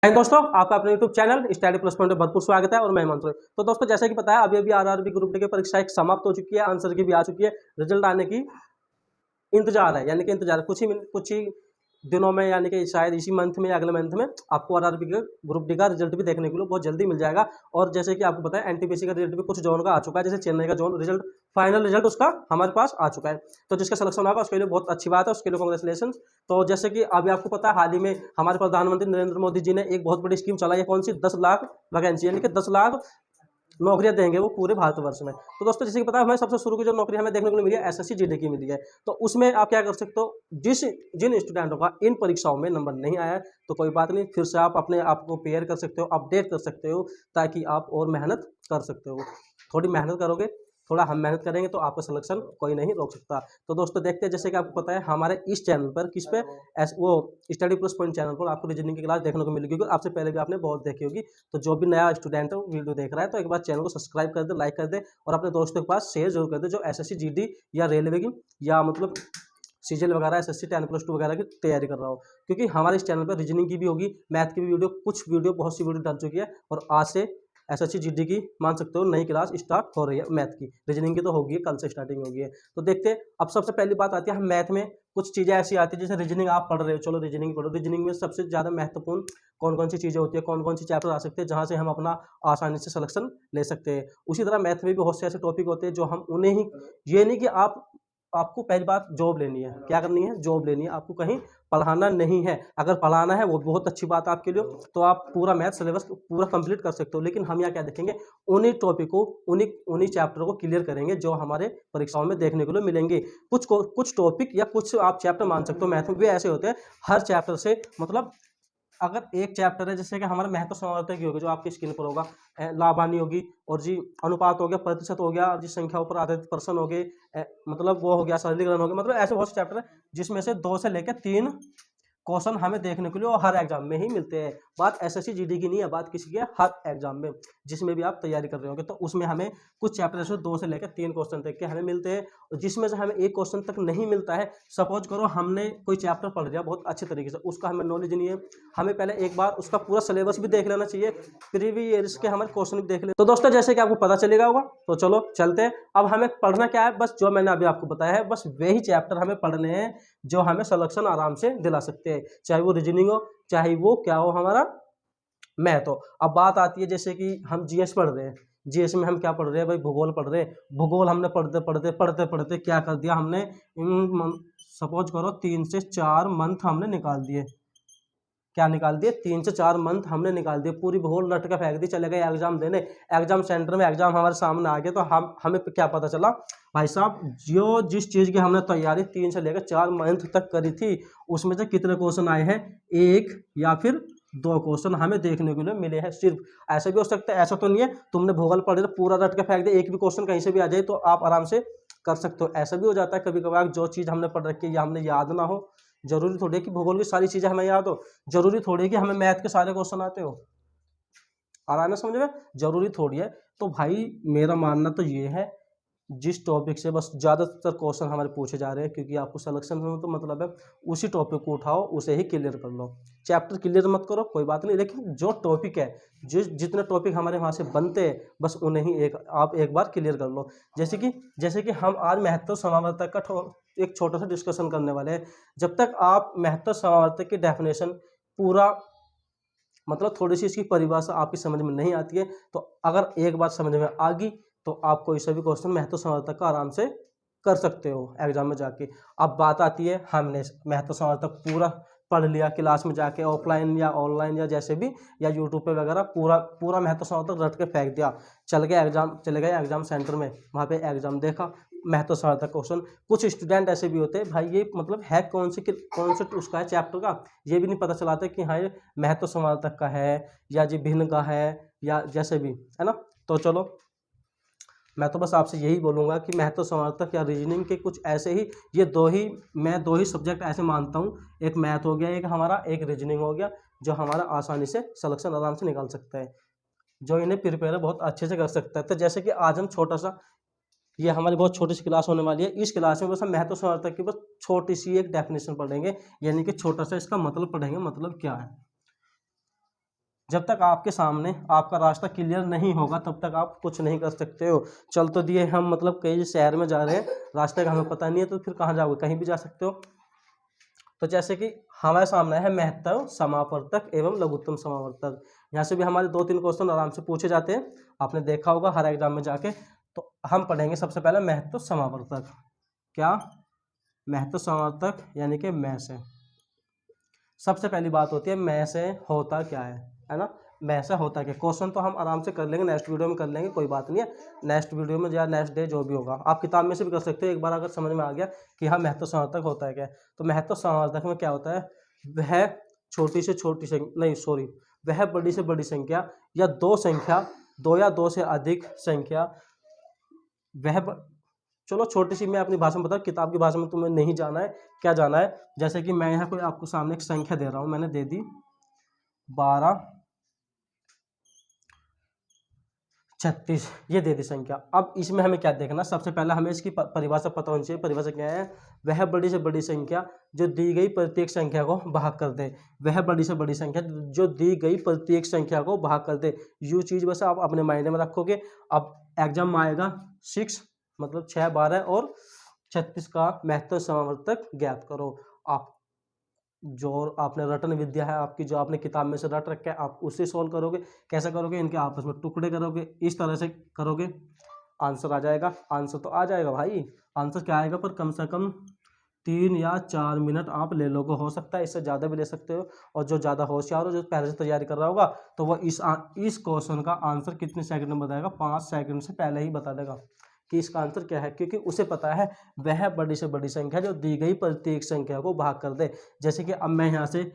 दोस्तों, आपका अपने YouTube channel study plus point में भरपूर स्वागत है और मैं मंत्र। तो दोस्तों, जैसे कि पता है अभी आरआरबी ग्रुप डी की परीक्षा एक समाप्त हो चुकी है, आंसर की भी आ चुकी है, रिजल्ट आने की इंतजार है, यानी कि इंतजार कुछ ही दिनों में, यानी कि शायद इसी मंथ में या अगले मंथ में आपको आरआरबी के ग्रुप डी का रिजल्ट भी देखने के लिए बहुत जल्दी मिल जाएगा। और जैसे कि आपको पता है एनटीपीसी का रिजल्ट भी कुछ जोन का आ चुका है, जैसे चेन्नई का जोन रिजल्ट फाइनल रिजल्ट उसका हमारे पास आ चुका है। तो जिसका सिलेक्शन होगा उसके लिए बहुत अच्छी बात है, उसके लिए कांग्रेचुलेशन। तो जैसे कि अभी आपको पता है हाल ही में हमारे प्रधानमंत्री नरेंद्र मोदी जी ने एक बहुत बड़ी स्कीम चलाई है, कौन सी 10 लाख वैकेंसी, यानी कि 10 लाख नौकरियां देंगे वो पूरे भारतवर्ष में। तो दोस्तों, जैसे कि पता है हमें सबसे शुरू की जो नौकरी हमें देखने को मिली है एसएससी जीडी की मिली है। तो उसमें आप क्या कर सकते हो, जिन स्टूडेंटों का इन परीक्षाओं में नंबर नहीं आया है तो कोई बात नहीं, फिर से आप अपने आप को पेयर कर सकते हो, अपडेट कर सकते हो, ताकि आप और मेहनत कर सकते हो। थोड़ी मेहनत करोगे, थोड़ा हम मेहनत करेंगे तो आपका सिलेक्शन कोई नहीं रोक सकता। तो दोस्तों देखते हैं, जैसे कि आपको पता है हमारे इस चैनल पर किस पे वो स्टडी प्लस पॉइंट चैनल पर आपको रीजनिंग की क्लास देखने को मिलेगी, क्योंकि आपसे पहले भी आपने बहुत देखी होगी। तो जो भी नया स्टूडेंट है वीडियो देख रहा है तो एक बार चैनल को सब्सक्राइब कर दे, लाइक कर दे और अपने दोस्तों के पास शेयर जरूर कर दे जो एसएससी जीडी या रेलवे की या मतलब सीजीएल वगैरह एसएससी 10+2 वगैरह की तैयारी कर रहा हो। क्योंकि हमारे इस चैनल पर रीजनिंग की भी होगी, मैथ की भी वीडियो, बहुत सी वीडियो डल चुकी है। और आज से एसएससी जीडी की मान सकते हो नई क्लास स्टार्ट हो रही है, मैथ की। रीजनिंग की तो होगी, कल से स्टार्टिंग होगी है। तो देखते हैं, अब सबसे पहली बात आती है, हम मैथ में कुछ चीज़ें ऐसी आती है, जैसे रीजनिंग आप पढ़ रहे हो, चलो रीजनिंग पढ़ो। रीजनिंग में सबसे ज़्यादा महत्वपूर्ण कौन कौन सी चीज़ें होती है, कौन कौन सी चैप्टर आ सकते हैं जहाँ से हम अपना आसानी से सिलेक्शन ले सकते हैं। उसी तरह मैथ में भी बहुत से ऐसे टॉपिक होते हैं जो हम उन्हें ही, ये नहीं कि आपको पहली बात जॉब लेनी है, क्या करनी है, जॉब लेनी है, आपको कहीं पढ़ाना नहीं है। अगर पढ़ाना है वो बहुत अच्छी बात है आपके लिए, तो आप पूरा मैथ सिलेबस पूरा कंप्लीट कर सकते हो। लेकिन हम यहाँ क्या देखेंगे, उन्हीं टॉपिक को, उन्हीं चैप्टर को क्लियर करेंगे जो हमारे परीक्षाओं में देखने के लिए मिलेंगे। कुछ टॉपिक या कुछ आप चैप्टर मान सकते हो मैथ में भी ऐसे होते हैं, हर चैप्टर से मतलब अगर एक चैप्टर है, जैसे कि हमारा महत्व समानता की होगी जो आपकी स्क्रीन पर होगा, लाभ हानि होगी, और जी अनुपात हो गया, प्रतिशत हो गया, जी संख्याओं पर आधारित प्रश्न हो गए, मतलब वो हो गया, सरलीकरण हो गया, मतलब ऐसे बहुत से चैप्टर है जिसमें से 2 से लेकर 3 क्वेश्चन हमें देखने के लिए और हर एग्जाम में ही मिलते हैं। बात एसएससी जीडी की नहीं है, बात किसी की है, हर एग्जाम में जिसमें भी आप तैयारी कर रहे होंगे तो उसमें हमें कुछ चैप्टर से 2 से लेकर 3 क्वेश्चन तक के हमें मिलते हैं। और जिसमें से हमें एक क्वेश्चन तक नहीं मिलता है, सपोज करो हमने कोई चैप्टर पढ़ लिया बहुत अच्छे तरीके से, उसका हमें नॉलेज नहीं है, हमें पहले एक बार उसका पूरा सिलेबस भी देख लेना चाहिए, प्रीवियस ईयर्स के हमारे क्वेश्चन भी देख ले। तो दोस्तों, जैसे कि आपको पता चलेगा होगा, तो चलो चलते हैं। अब हमें पढ़ना क्या है, बस जो मैंने अभी आपको बताया है, बस वही चैप्टर हमें पढ़ने हैं जो हमें सिलेक्शन आराम से दिला सकते हैं, चाहे वो रीजनिंग हो, चाहे वो क्या हो, हमारा मैथ हो। अब बात आती है, जैसे कि हम जीएस पढ़ रहे हैं, जीएस में हम क्या पढ़ रहे हैं भाई, भूगोल पढ़ रहे हैं। भूगोल हमने पढ़ते क्या कर दिया हमने, सपोज करो 3 से 4 मंथ हमने निकाल दिए। क्या निकाल दिए, 3 से 4 मंथ हमने निकाल दिए, पूरी भूगोल लट के फेंक दी, चले गए एग्जाम देने। एग्जाम सेंटर में एग्जाम हमारे सामने आ गया तो हमें क्या पता चला, भाई साहब जो जिस चीज़ की हमने तैयारी 3 से लेकर 4 मंथ तक करी थी, उसमें से कितने क्वेश्चन आए हैं, 1 या फिर 2 क्वेश्चन हमें देखने के लिए मिले हैं सिर्फ। ऐसा भी हो सकता है, ऐसा तो नहीं है तुमने भूगोल पढ़ लिया पूरा रट के फेंक दिया, एक भी क्वेश्चन कहीं से भी आ जाए तो आप आराम से कर सकते हो। ऐसा भी हो जाता है कभी कभार, जो चीज़ हमने पढ़ रखी है या हमने याद ना हो। जरूरी थोड़ी है कि भूगोल की सारी चीज़ें हमें याद हो, जरूरी थोड़ी है कि हमें मैथ के सारे क्वेश्चन आते हो। आ रहा है ना समझ में, जरूरी थोड़ी है। तो भाई मेरा मानना तो ये है, जिस टॉपिक से बस ज़्यादातर क्वेश्चन हमारे पूछे जा रहे हैं, क्योंकि आपको सिलेक्शन में तो मतलब है, उसी टॉपिक को उठाओ, उसे ही क्लियर कर लो। चैप्टर क्लियर मत करो कोई बात नहीं, लेकिन जो टॉपिक है, जितने टॉपिक हमारे वहाँ से बनते हैं, बस उन्हें ही आप एक बार क्लियर कर लो। जैसे कि हम आज महत्व समावर्तक का एक छोटा सा डिस्कशन करने वाले हैं। जब तक आप महत्व समावर्तक की डेफिनेशन पूरा मतलब थोड़ी सी इसकी परिभाषा आपकी समझ में नहीं आती है, तो अगर एक बार समझ में आ गई तो आप कोई सा भी क्वेश्चन महत्व समावर्तक का आराम से कर सकते हो एग्जाम में जाके। अब बात आती है, हमने महत्व समावर्तक पूरा पढ़ लिया क्लास में जाके, ऑफलाइन या ऑनलाइन या जैसे भी, या यूट्यूब पे वगैरह पूरा महत्व समावर्तक रट के फेंक दिया, चले गए एग्जाम सेंटर में, वहाँ पे एग्जाम देखा, महत्व समावर्तक क्वेश्चन। कुछ स्टूडेंट ऐसे भी होते हैं भाई, ये मतलब है कौन से उसका है चैप्टर का, ये भी नहीं पता चलाता कि हाँ ये महत्व समावर्तक का है या जी भिन्न का है या जैसे भी है ना। तो चलो, मैं तो बस आपसे यही बोलूँगा कि महत्व समावर्तक या रीजनिंग के कुछ ऐसे ही, मैं दो ही सब्जेक्ट ऐसे मानता हूँ, एक मैथ हो गया, एक हमारा एक रीजनिंग हो गया, जो हमारा आसानी से सिलेक्शन आराम से निकाल सकता है, जो इन्हें प्रिपेयर बहुत अच्छे से कर सकता है। तो जैसे कि आज हम छोटा सा, ये हमारी बहुत छोटी सी क्लास होने वाली है, इस क्लास में बस हम महत्व समावर्तक की बस छोटी सी एक डेफिनेशन पढ़ेंगे, यानी कि छोटा सा इसका मतलब पढ़ेंगे, मतलब क्या है। जब तक आपके सामने आपका रास्ता क्लियर नहीं होगा तब तक आप कुछ नहीं कर सकते हो। चल तो दिए हम, मतलब कई शहर में जा रहे हैं, रास्ते का हमें पता नहीं है, तो फिर कहाँ जाओगे, कहीं भी जा सकते हो। तो जैसे कि हमारे सामने है महत्तम समावर्तक एवं लघुत्तम समावर्तक। यहाँ से भी हमारे 2-3 क्वेश्चन आराम से पूछे जाते हैं, आपने देखा होगा हर एग्जाम में जाके। तो हम पढ़ेंगे सबसे पहले महत्तम समावर्तक। क्या? महत्तम समावर्तक यानी कि मैं से। सबसे पहली बात होती है मैं से होता क्या है ना। मैं से होता क्या, क्वेश्चन तो हम आराम से कर लेंगे, नेक्स्ट वीडियो में कर लेंगे, कोई बात नहीं है। नेक्स्ट वीडियो में या नेक्स्ट डे जो भी होगा, आप किताब में से भी कर सकते हो। एक बार अगर समझ में आ गया कि हाँ महत्तम समावर्तक होता है क्या, तो महत्तम समावर्तक में क्या होता है, वह छोटी से छोटी संख्या, नहीं सॉरी, वह बड़ी से बड़ी संख्या या दो संख्या, दो या दो से अधिक संख्या, चलो छोटी सी मैं अपनी भाषा में बताऊँ, किताब की भाषा में तुम्हें नहीं जाना है। क्या जाना है, जैसे कि मैं यहाँ कोई आपको सामने एक संख्या दे रहा हूँ, मैंने दे दी 1236, ये दे दी संख्या। अब इसमें हमें क्या देखना, सबसे पहले हमें इसकी परिभाषा पता होनी चाहिए। परिभाषा क्या है, वह बड़ी से बड़ी संख्या जो दी गई प्रत्येक संख्या को भाग कर दे। वह बड़ी से बड़ी संख्या जो दी गई प्रत्येक संख्या को भाग कर दे। ये चीज़ बस आप अपने माइंड में रखोगे। अब एग्जाम में आएगा 6 मतलब 6, 12 और 36 का महत्तम समावर्तक ज्ञात करो। आप जो आपने रटन विद्या है आपकी, जो आपने किताब में से रट रखा है, आप उससे सॉल्व करोगे। कैसे करोगे, इनके आपस में टुकड़े करोगे, इस तरह से करोगे, आंसर आ जाएगा। आंसर तो आ जाएगा भाई, आंसर क्या आएगा, पर कम से कम 3 या 4 मिनट आप ले लोगे। हो सकता है इससे ज़्यादा भी ले सकते हो। और जो ज़्यादा होशियार हो, जो पहले से तैयारी कर रहा होगा, तो वह इस क्वेश्चन का आंसर कितने सेकंड में बताएगा, 5 सेकंड से पहले ही बता देगा कि इसका आंसर क्या है। क्योंकि उसे पता है वह बड़ी से बड़ी संख्या जो दी गई प्रत्येक संख्या को भाग कर दे। जैसे कि अब मैं यहाँ से,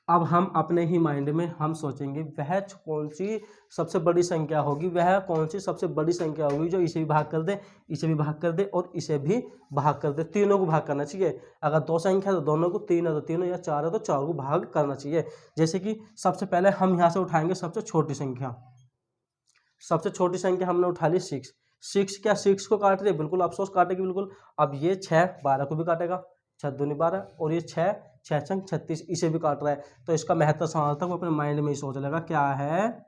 अब हम अपने ही माइंड में हम सोचेंगे वह कौन सी सबसे बड़ी संख्या होगी, वह कौन सी सबसे बड़ी संख्या होगी जो इसे भी भाग कर दे, इसे भी भाग कर दे और इसे भी भाग कर दे। तीनों को भाग करना चाहिए। अगर 2 संख्या तो दोनों को, 3 है तो तीनों, या 4 है तो 4 को भाग करना चाहिए। जैसे कि सबसे पहले हम यहाँ से उठाएंगे सबसे छोटी संख्या। सबसे छोटी संख्या हमने उठा ली 6। क्या 6 को काट रही है, बिल्कुल अफसोस काटेगी बिल्कुल। अब ये 6 12 को भी काटेगा, 6 दूनी 12, और ये 6 6 छंग 36, इसे भी काट रहा है। तो इसका महत्तम समावर्तक वो अपने माइंड में ही सोच लेगा क्या है,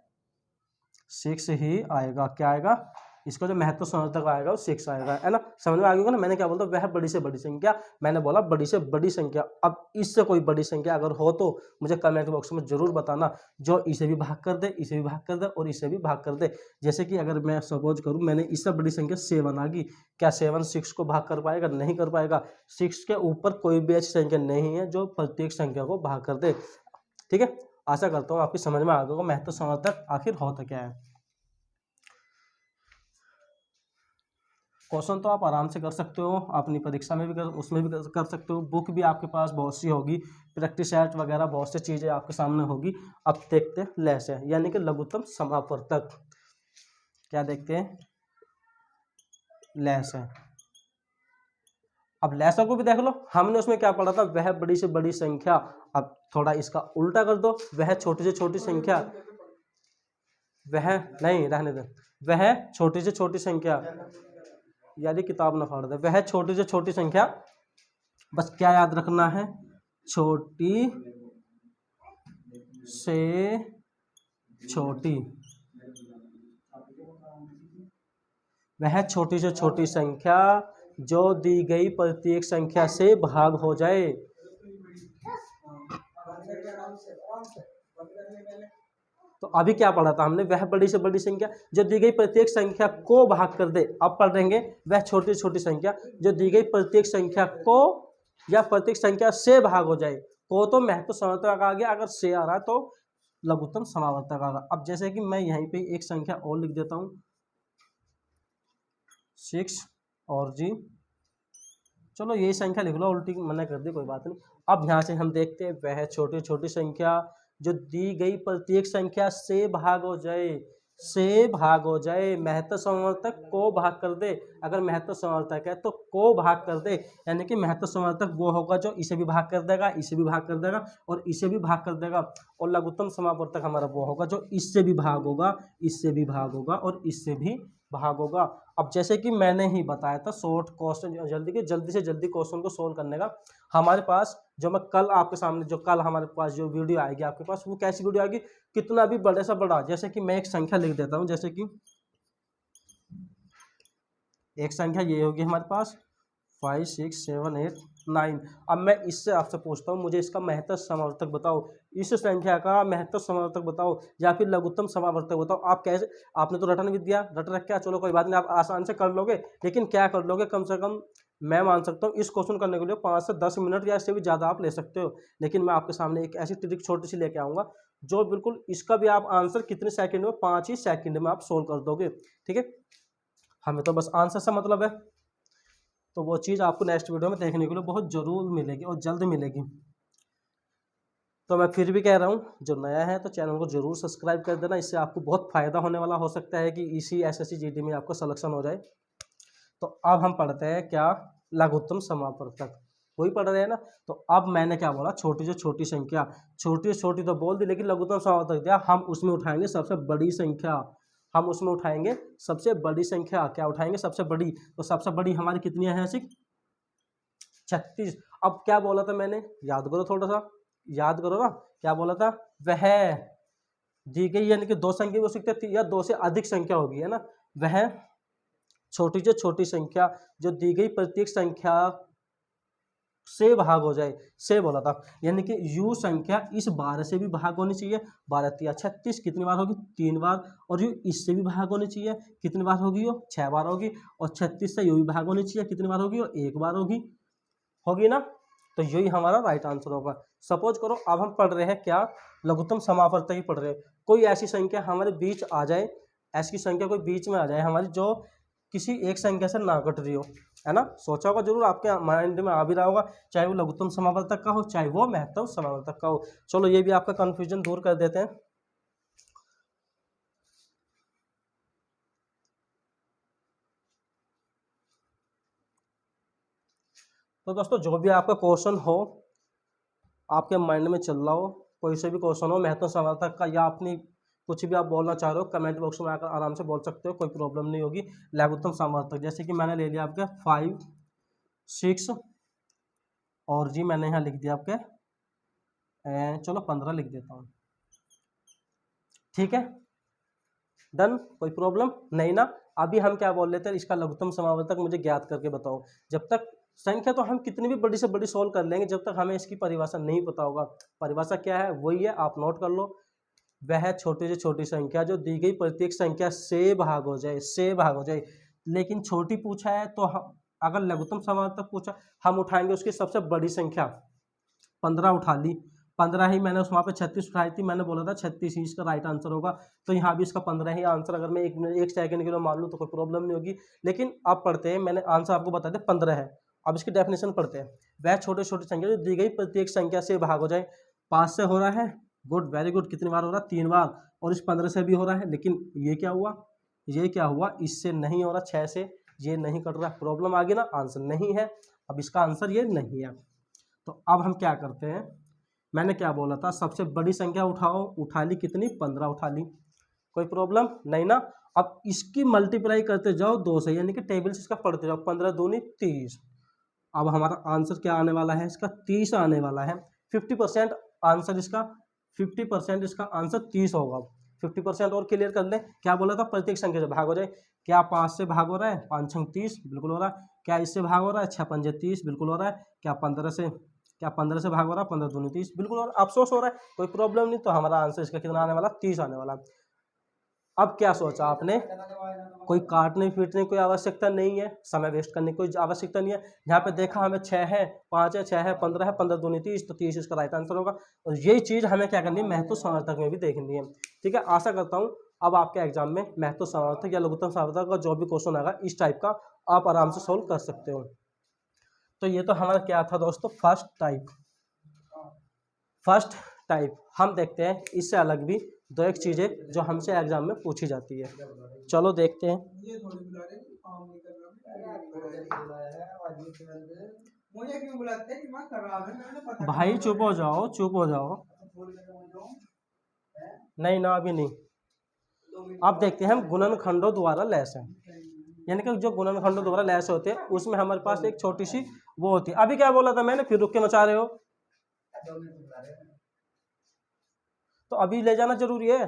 6 ही आएगा। क्या आएगा, इसका जो महत्तम समावर्तक आएगा वो 6 आएगा, है ना। समझ में आ गया ना। मैंने क्या बोलता, वह बड़ी से बड़ी संख्या, मैंने बोला बड़ी से बड़ी संख्या। अब इससे कोई बड़ी संख्या अगर हो तो मुझे कमेंट बॉक्स में जरूर बताना, जो इसे भी भाग कर दे, इसे भी भाग कर दे और इसे भी भाग कर दे। जैसे कि अगर मैं सपोज करूं, मैंने इससे बड़ी संख्या 7 आ गई, क्या 7 6 को भाग कर पाएगा, नहीं कर पाएगा। 6 के ऊपर कोई भी ऐसी संख्या नहीं है जो प्रत्येक संख्या को भाग कर दे। ठीक है, आशा करता हूँ आपकी समझ में आ गया होगा महत्तम समावर्तक आखिर होता क्या है। क्वेश्चन तो आप आराम से कर सकते हो, अपनी परीक्षा में भी उसमें भी कर सकते हो। बुक भी आपके पास बहुत सी होगी, प्रैक्टिस सेट वगैरह बहुत सी चीज़ें आपके सामने होगी। अब देखते हैं लैस है यानी कि लघुत्तम समावर्तक। क्या देखते हैं, लैस है। अब लैसों को भी देख लो, हमने उसमें क्या पढ़ा था, वह बड़ी से बड़ी संख्या। अब थोड़ा इसका उल्टा कर दो, वह छोटी से छोटी संख्या, वह नहीं रहने दे, वह छोटी से छोटी संख्या, यानी किताब ना फाड़ दे, वह छोटी से छोटी संख्या। बस क्या याद रखना है, छोटी से छोटी, वह छोटी से छोटी संख्या जो दी गई प्रत्येक संख्या से भाग हो जाए। तो अभी क्या पढ़ा था हमने, वह बड़ी से बड़ी संख्या जो दी गई प्रत्येक संख्या को भाग कर दे। अब पढ़ेंगे वह छोटी छोटी संख्या जो दी गई प्रत्येक संख्या को या प्रत्येक संख्या से भाग हो जाए। को तो महत्तम समावर्तक आ गया, अगर से आ रहा है तो लघुत्तम समावर्तक आ रहा। अब जैसे कि मैं यहीं पे एक संख्या और लिख देता हूँ 6 और जी, चलो यही संख्या लिख लो, उल्टी मना कर दी कोई बात नहीं। अब यहाँ से हम देखते हैं वह छोटी छोटी संख्या जो दी गई प्रत्येक संख्या से भाग हो जाए, से भाग हो जाए। महत्तम समावर्तक को भाग कर दे, अगर महत्तम समावर्तक है तो को भाग कर दे, यानी कि महत्तम समावर्तक वो होगा जो इसे भी भाग कर देगा, इसे भी भाग कर देगा और इसे भी भाग कर देगा। और लघुत्तम समावर्तक हमारा वो होगा जो इससे भी भाग होगा, इससे भी भाग होगा और इससे भी भाग होगा। अब जैसे कि मैंने ही बताया था, शॉर्ट क्वेश्चन जल्दी से जल्दी क्वेश्चन को सोल्व करने का हमारे पास जो मैं कल आपके सामने, जो कल हमारे पास जो वीडियो आएगी आपके पास, वो कैसी वीडियो आएगी, कितना भी बड़े से बड़ा, जैसे कि मैं एक संख्या लिख देता हूँ, जैसे कि एक संख्या ये होगी हमारे पास 5 6 7 8 9। अब मैं इससे आपसे पूछता हूँ, मुझे इसका महत्तम समावर्तक बताओ, इस संख्या का महत्तम समावर्तक बताओ या फिर लघुत्तम समावर्तक बताओ। आप कैसे, आपने तो रटन विद्या रट रखा, चलो कोई बात नहीं, आप आसान से कर लोगे, लेकिन क्या कर लोगे, कम से कम मैं मान सकता हूँ इस क्वेश्चन करने के लिए 5 से 10 मिनट या इससे भी ज़्यादा आप ले सकते हो। लेकिन मैं आपके सामने एक ऐसी ट्रिक छोटी सी लेके आऊँगा जो बिल्कुल इसका भी आप आंसर कितने सेकंड में, 5 ही सेकंड में आप सोल्व कर दोगे। ठीक है, हमें तो बस आंसर से मतलब है, तो वो चीज़ आपको नेक्स्ट वीडियो में देखने के लिए बहुत ज़रूर मिलेगी और जल्द मिलेगी। तो मैं फिर भी कह रहा हूँ, जो नया है तो चैनल को जरूर सब्सक्राइब कर देना, इससे आपको बहुत फ़ायदा होने वाला, हो सकता है कि इसी एसएससी जीडी में आपको सिलेक्शन हो जाए। तो अब हम पढ़ते हैं क्या, लघुत्तम समावर्तक, वही पढ़ रहे हैं ना। तो अब मैंने क्या बोला, छोटी से छोटी संख्या, छोटी से छोटी तो बोल दी, लेकिन लघुत्तम समावर्तक दिया, हम उसमें उठाएंगे सबसे बड़ी संख्या, हम उसमें उठाएंगे सबसे बड़ी संख्या। क्या उठाएंगे, सबसे बड़ी। तो सबसे बड़ी हमारी कितनी है, 36। अब क्या बोला था मैंने, याद करो, थोड़ा सा याद करो ना, क्या बोला था, वह दी गई यानी कि दो संख्या हो सकती है या दो से अधिक संख्या होगी, है ना, वह छोटी से छोटी संख्या जो दी गई प्रत्येक संख्या से भाग हो जाए, से बोला था, यानी कि यू संख्या इस 12 से भी भाग होनी चाहिए, 12 तिया 36, कितनी बार होगी, 3 बार, और यू इससे भी भाग होनी चाहिए, कितनी बार होगी, वो 6 बार होगी, और 36 से यू भी भाग होनी चाहिए, कितनी बार होगी, वो 1 बार होगी ना। तो यही हमारा राइट आंसर होगा। सपोज करो अब हम पढ़ रहे हैं क्या, लघुत्तम समावर्तक ही पढ़ रहे हैं, कोई ऐसी संख्या हमारे बीच आ जाए, ऐसी संख्या कोई बीच में आ जाए हमारी जो किसी एक संख्या से ना कट रही हो, है ना, सोचा होगा जरूर, आपके माइंड में आ भी रहा होगा, चाहे वो लघुत्तम समावर्तक का हो चाहे वो महत्तम समावर्तक का हो। चलो ये भी आपका कंफ्यूजन दूर कर देते हैं। तो दोस्तों जो भी आपका क्वेश्चन हो, आपके माइंड में चल रहा हो, कोई से भी क्वेश्चन हो महत्तम समावर्तक का, या अपनी कुछ भी आप बोलना चाह रहे हो, कमेंट बॉक्स में आकर आराम से बोल सकते हो, कोई प्रॉब्लम नहीं होगी। लघुत्तम समावर्तक जैसे कि मैंने ले लिया आपके 5 6, और जी मैंने यहाँ लिख दिया आपके चलो 15 लिख देता हूँ, ठीक है, डन, कोई प्रॉब्लम नहीं ना। अभी हम क्या बोल लेते हैं, इसका लघुत्तम समावर्तक मुझे ज्ञात करके बताओ। जब तक संख्या तो हम कितनी भी बड़ी से बड़ी सोल्व कर लेंगे, जब तक हमें इसकी परिभाषा नहीं पता होगा। परिभाषा क्या है, वही है, आप नोट कर लो, वह छोटी से छोटी संख्या जो दी गई प्रत्येक संख्या से भाग हो जाए, से भाग हो जाए। लेकिन छोटी पूछा है तो हम, अगर लघुत्तम समावर्तक पूछा, हम उठाएंगे उसकी सबसे बड़ी संख्या, 15 उठा ली, 15 ही मैंने वहाँ पे 36 उठाई थी, मैंने बोला था 36 ही इसका राइट आंसर होगा, तो यहाँ भी इसका 15 ही आंसर, अगर मैं एक सेकंड के लिए मान लूँ तो कोई प्रॉब्लम नहीं होगी। लेकिन अब पढ़ते हैं, मैंने आंसर आपको बता दिया 15 है, अब इसकी डेफिनेशन पढ़ते हैं। वह छोटे छोटी संख्या जो दी गई प्रत्येक संख्या से भाग हो जाए, 5 से हो रहा है, गुड, वेरी गुड, कितनी बार हो रहा है, 3 बार, और इस 15 से भी हो रहा है, लेकिन ये क्या हुआ, ये क्या हुआ, इससे नहीं हो रहा, 6 से ये नहीं कट रहा, प्रॉब्लम आ गई ना, आंसर नहीं है, अब इसका आंसर ये नहीं है। तो अब हम क्या करते हैं, मैंने क्या बोला था, सबसे बड़ी संख्या उठाओ, उठा ली, कितनी, 15 उठा ली, कोई प्रॉब्लम नहीं ना। अब इसकी मल्टीप्लाई करते जाओ 2 से, यानी कि टेबल से इसका पढ़ते जाओ, 15 दूनी 30। अब हमारा आंसर क्या आने वाला है, इसका 30 आने वाला है। 50% आंसर इसका, 50% इसका आंसर 30 होगा। 50% और क्लियर कर ले, क्या बोला था, प्रत्येक संख्या से भाग हो जाए। क्या 5 से भाग हो रहा है, 5 6 30, बिल्कुल हो रहा है। क्या इससे भाग हो रहा है, 6 5 30, बिल्कुल हो रहा है। क्या 15 से भाग हो रहा है, 15 दूनी 30, बिल्कुल हो रहा है। अफसोस हो रहा है, कोई प्रॉब्लम नहीं, तो हमारा आंसर इसका कितना आने वाला, 30 आने वाला। अब क्या सोचा आपने, कोई काटने पीटने की कोई आवश्यकता नहीं है, समय वेस्ट करने की कोई आवश्यकता नहीं है। यहाँ पे देखा हमें 6 है, 5 है, 6 है, 15 है, 15 दूनी 30, तो 30 इसका राइट आंसर होगा। और यही चीज़ हमें क्या करनी है, महत्व समावर्तक में भी देखनी है। ठीक है, आशा करता हूँ अब आपके एग्जाम में महत्व समावर्तक या लघुत्तम समावर्तक का जो भी क्वेश्चन आएगा इस टाइप का आप आराम से सोल्व कर सकते हो। तो ये तो हमारा क्या था दोस्तों, फर्स्ट टाइप। हम देखते हैं इससे अलग भी 2-1 चीज़ें जो हमसे एग्जाम में पूछी जाती है, चलो देखते हैं। भाई चुप हो जाओ, चुप हो जाओ, नहीं ना अभी नहीं। अब देखते हैं हम गुणनखंडों द्वारा लैस है, यानी कि जो गुणनखंडों द्वारा लैस होते हैं उसमें हमारे पास एक छोटी सी वो होती है। अभी क्या बोला था मैंने, फिर रुक के मचा रहे हो, तो अभी ले जाना जरूरी है।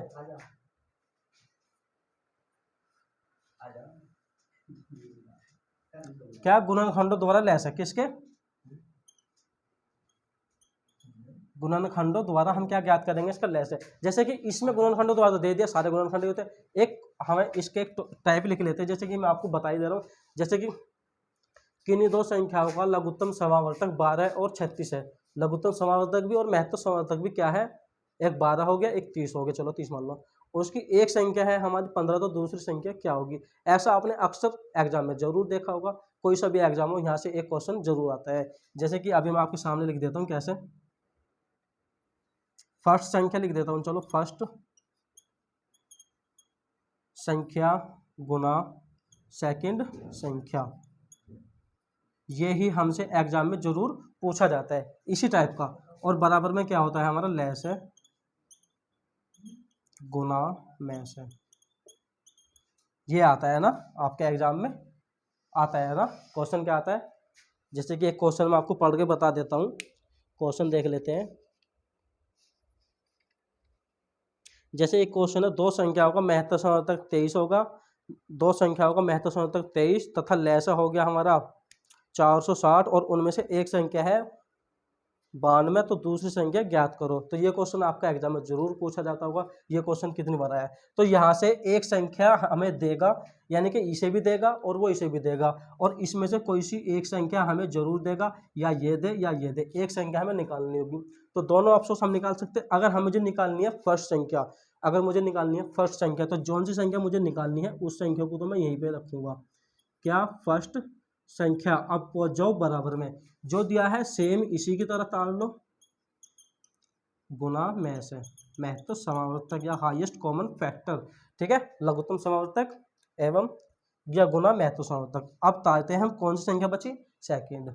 क्या गुणनखंडों द्वारा लैस है, किसके गुणनखंडों द्वारा हम क्या ज्ञात करेंगे, इसका लैस है। जैसे कि इसमें गुणनखंडों द्वारा तो दे दिया, सारे गुणनखंड होते हैं। एक हमें इसके एक टाइप लिख लेते हैं, जैसे कि मैं आपको बता ही दे रहा हूँ। जैसे कि किन्हीं दो संख्याओं का लघुत्तम समावर्तक 12 और 36 है। लघुत्तम समावर्तक भी और महत्तम समावर्तक भी क्या है, एक 12 हो गया, एक 30 हो गया, चलो 30 मान लो। उसकी एक संख्या है हमारी 15, तो दूसरी संख्या क्या होगी। ऐसा आपने अक्सर एग्जाम में जरूर देखा होगा, कोई सा भी एग्जाम हो, यहाँ से एक क्वेश्चन जरूर आता है। जैसे कि अभी मैं आपके सामने लिख देता हूँ कैसे। फर्स्ट संख्या लिख देता हूँ, चलो फर्स्ट संख्या गुना सेकंड संख्या, ये ही हमसे एग्जाम में जरूर पूछा जाता है, इसी टाइप का। और बराबर में क्या होता है हमारा, लैस है गुना मैस है। ये आता है ना आपके एग्जाम में, आता है ना क्वेश्चन, क्या आता है। जैसे कि एक क्वेश्चन मैं आपको पढ़ के बता देता हूँ, क्वेश्चन देख लेते हैं। जैसे एक क्वेश्चन है, दो संख्याओं का महत्तम समावर्तक 23 होगा, दो संख्याओं का महत्तम समावर्तक 23 तथा लैसा हो गया हमारा 460, और उनमें से एक संख्या है 92, तो दूसरी संख्या ज्ञात करो। तो ये क्वेश्चन आपका एग्जाम में जरूर पूछा जाता होगा। ये क्वेश्चन कितनी बार आया है, तो यहाँ से एक संख्या हमें देगा, यानी कि इसे भी देगा और वो इसे भी देगा, और इसमें से कोई सी एक संख्या हमें जरूर देगा, या ये दे या ये दे, एक संख्या हमें निकालनी होगी। तो दोनों ऑप्शन हम निकाल सकते हैं। अगर हम मुझे निकालनी है फर्स्ट संख्या, अगर मुझे निकालनी है फर्स्ट संख्या, तो जौन सी संख्या मुझे निकालनी है उस संख्या को तो मैं यहीं पे रखूंगा, क्या फर्स्ट संख्या। अब जाओ बराबर में, जो दिया है सेम इसी की तरह ताड़ लो, गुना मैस है, महत्तम समावर्तक या हाईएस्ट कॉमन फैक्टर, ठीक है, लघुत्तम समावर्तक एवं या गुना महत्तम समावर्तक। अब ताड़ते हैं हम कौन सी संख्या बची, सेकंड।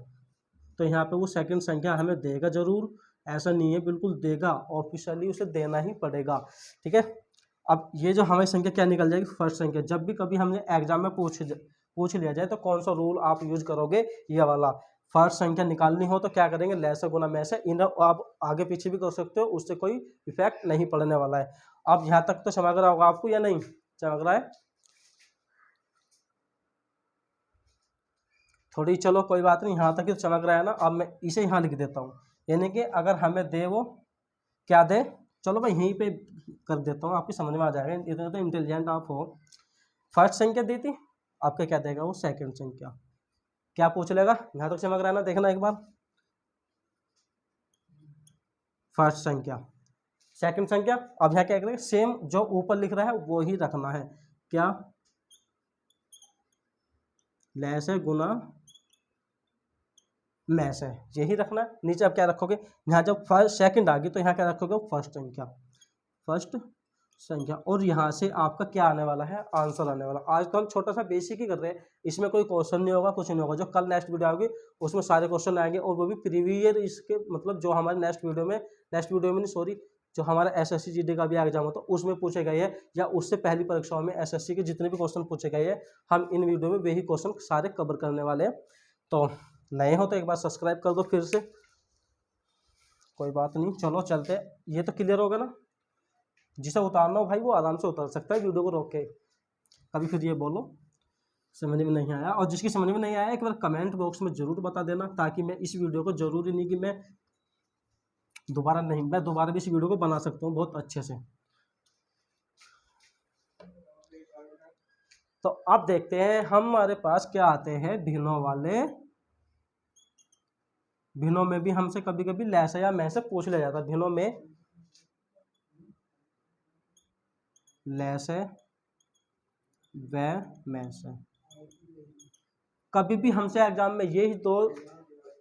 तो यहाँ पे वो सेकंड संख्या हमें देगा जरूर, ऐसा नहीं है बिल्कुल देगा, ऑफिशियली उसे देना ही पड़ेगा, ठीक है। अब ये जो हमें संख्या क्या निकल जाएगी, फर्स्ट संख्या। जब भी कभी हमने एग्जाम में पूछ लिया जाए तो कौन सा रूल आप यूज करोगे, ये वाला। फर्स्ट संख्या निकालनी हो तो क्या करेंगे, लैस गुना मैस है, इन आप आगे पीछे भी कर सकते हो, उससे कोई इफेक्ट नहीं पड़ने वाला है। अब यहाँ तक तो समझ रहा होगा आपको या नहीं समझ रहा है, थोड़ी, चलो कोई बात नहीं, यहाँ तक ही चमक रहा है ना। अब मैं इसे यहाँ लिख देता हूँ, यानी कि अगर हमें दे वो क्या दे, चलो मैं यहीं पे कर देता हूँ, आपकी समझ में आ जाएगा, इतना तो इंटेलिजेंट आप हो। फर्स्ट संख्या दी थी, आपका क्या देगा वो सेकंड संख्या, क्या पूछ लेगा, यहाँ तक चमक रहा है ना, देखना एक बार। फर्स्ट संख्या सेकंड संख्या, अब यहाँ क्या करेंगे, सेम जो ऊपर लिख रहा है वो ही रखना है, क्या लैस है गुना मैस है, यही रखना है। नीचे अब क्या रखोगे, यहाँ जब फर्स्ट सेकंड आ गई तो यहाँ क्या रखोगे, फर्स्ट संख्या, फर्स्ट संख्या, और यहाँ से आपका क्या आने वाला है, आंसर आने वाला। आज तो हम छोटा सा बेसिक ही कर रहे हैं, इसमें कोई क्वेश्चन नहीं होगा, कुछ नहीं होगा। जो कल नेक्स्ट वीडियो आएगी उसमें सारे क्वेश्चन आएंगे, और वो भी प्रीवियस इसके, मतलब जो हमारे नेक्स्ट वीडियो में नहीं सॉरी, जो हमारा एसएससी जीडी का भी एग्जाम होता है उसमें पूछे गए हैं, या उससे पहली परीक्षाओं में एसएससी के जितने भी क्वेश्चन पूछे गए हैं, हम इन वीडियो में वही क्वेश्चन सारे कवर करने वाले हैं। तो नए हो तो एक बार सब्सक्राइब कर दो फिर से, कोई बात नहीं, चलो चलते। ये तो क्लियर होगा ना, जिसे उतारना हो भाई वो आराम से उतार सकता है वीडियो को रोक के। कभी फिर ये बोलो समझ में नहीं आया, और जिसकी समझ में नहीं आया एक बार कमेंट बॉक्स में जरूर बता देना, ताकि मैं इस वीडियो को, जरूरी नहीं कि मैं दोबारा भी इस वीडियो को बना सकता हूँ बहुत अच्छे से। तो अब देखते हैं हमारे पास क्या आते हैं भिन्नों वाले। भिन्नों में भी हमसे कभी कभी लैस या मैं से पूछ लिया जाता है, भिन्नों में लैस है व मैस है। कभी भी हमसे एग्जाम में यही दो,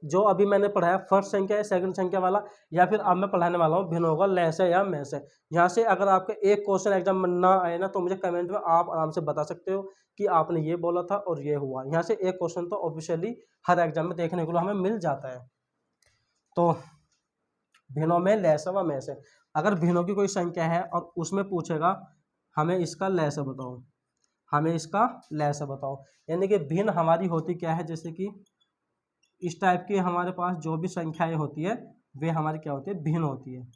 जो अभी मैंने पढ़ाया फर्स्ट संख्या है सेकंड संख्या वाला, या फिर अब मैं पढ़ाने वाला हूँ भिन्न होगा लैस है या मैस है। यहाँ से अगर आपके एक क्वेश्चन एग्जाम में ना आए ना, तो मुझे कमेंट में आप आराम से बता सकते हो कि आपने ये बोला था और ये हुआ। यहाँ से एक क्वेश्चन तो ऑफिशियली हर एग्जाम में देखने को हमें मिल जाता है। तो भिन्नों में लैस व मैस है। अगर भिन्नों की कोई संख्या है और उसमें पूछेगा हमें इसका लैस बताओ, हमें इसका लैस बताओ, यानी कि भिन्न हमारी होती क्या है, जैसे कि इस टाइप की हमारे पास जो भी संख्याएं होती है वे हमारी क्या होती है, भिन्न होती है,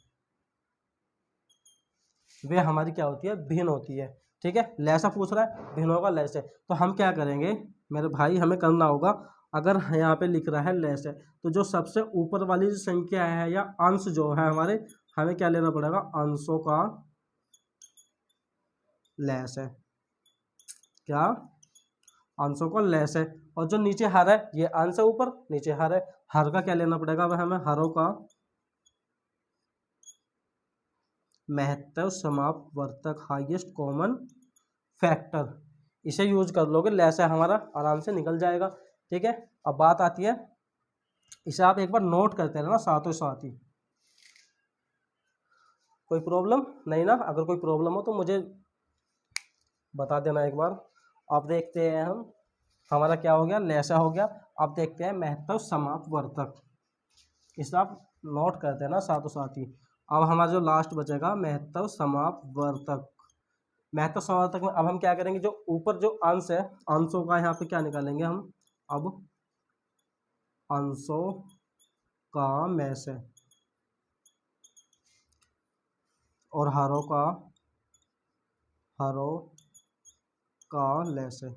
वे हमारी क्या होती है, भिन्न होती है। ठीक है, लैसा पूछ रहा है, भिन्न होगा लैस है, तो हम क्या करेंगे मेरे भाई, हमें करना होगा, अगर यहाँ पे लिख रहा है लैस है, तो जो सबसे ऊपर वाली जो संख्या है या अंश जो है हमारे, हमें क्या लेना पड़ेगा, अंशों का लैस है, क्या, अंशों का लैस है। और जो नीचे हर है, ये अंश है, ऊपर नीचे हर है, हर का क्या लेना पड़ेगा, वह हमें हरों का महत्तव समापवर्तक, हाईएस्ट कॉमन फैक्टर, इसे यूज कर लोगे, लैस है हमारा आराम से निकल जाएगा। ठीक है, अब बात आती है, इसे आप एक बार नोट करते रहना साथों साथ ही, कोई प्रॉब्लम नहीं ना, अगर कोई प्रॉब्लम हो तो मुझे बता देना एक बार। अब देखते हैं हम, हमारा क्या हो गया, लैसा हो गया। अब देखते हैं महत्तव समापवर्तक, इसे आप नोट करते हैं ना साथों साथ ही। अब हमारा जो लास्ट बचेगा महत्तव समापवर्तक, महत्तव समापवर्तक में अब हम क्या करेंगे, जो ऊपर जो अंश है, अंशों का यहाँ पे क्या निकालेंगे हम, अब अंशों का में से और हरों का ले से,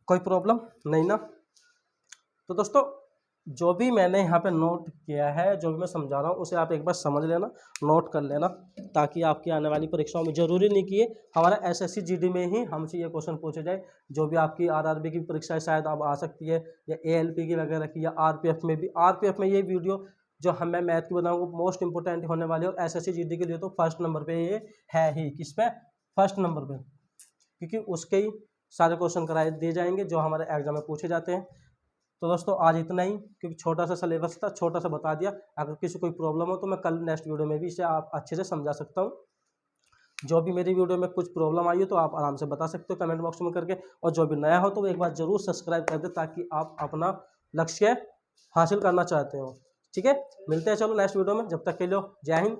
कोई प्रॉब्लम नहीं ना। तो दोस्तों जो भी मैंने यहाँ पे नोट किया है, जो भी मैं समझा रहा हूँ, उसे आप एक बार समझ लेना, नोट कर लेना, ताकि आपकी आने वाली परीक्षाओं में, जरूरी नहीं कि हमारा एसएससी जीडी में ही हमसे ये क्वेश्चन पूछे जाए, जो भी आपकी आरआरबी की परीक्षा शायद अब आ सकती है, या एएलपी की वगैरह की, या आरपीएफ में भी, आरपीएफ में ये वीडियो जो मैं मैथ की बताऊँगा मोस्ट इंपॉर्टेंट होने वाली है, और एसएससी जीडी के लिए तो फर्स्ट नंबर पर ये है ही, किस पे, फर्स्ट नंबर पर, क्योंकि उसके ही सारे क्वेश्चन कराए दिए जाएंगे जो हमारे एग्जाम में पूछे जाते हैं। तो दोस्तों आज इतना ही, क्योंकि छोटा सा सिलेबस था, छोटा सा बता दिया। अगर किसी कोई प्रॉब्लम हो तो मैं कल नेक्स्ट वीडियो में भी इसे आप अच्छे से समझा सकता हूँ। जो भी मेरी वीडियो में कुछ प्रॉब्लम आई हो तो आप आराम से बता सकते हो कमेंट बॉक्स में करके, और जो भी नया हो तो वो एक बार जरूर सब्सक्राइब कर दे, ताकि आप अपना लक्ष्य हासिल करना चाहते हो। ठीक है, मिलते हैं चलो नेक्स्ट वीडियो में, जब तक के लिए जय हिंद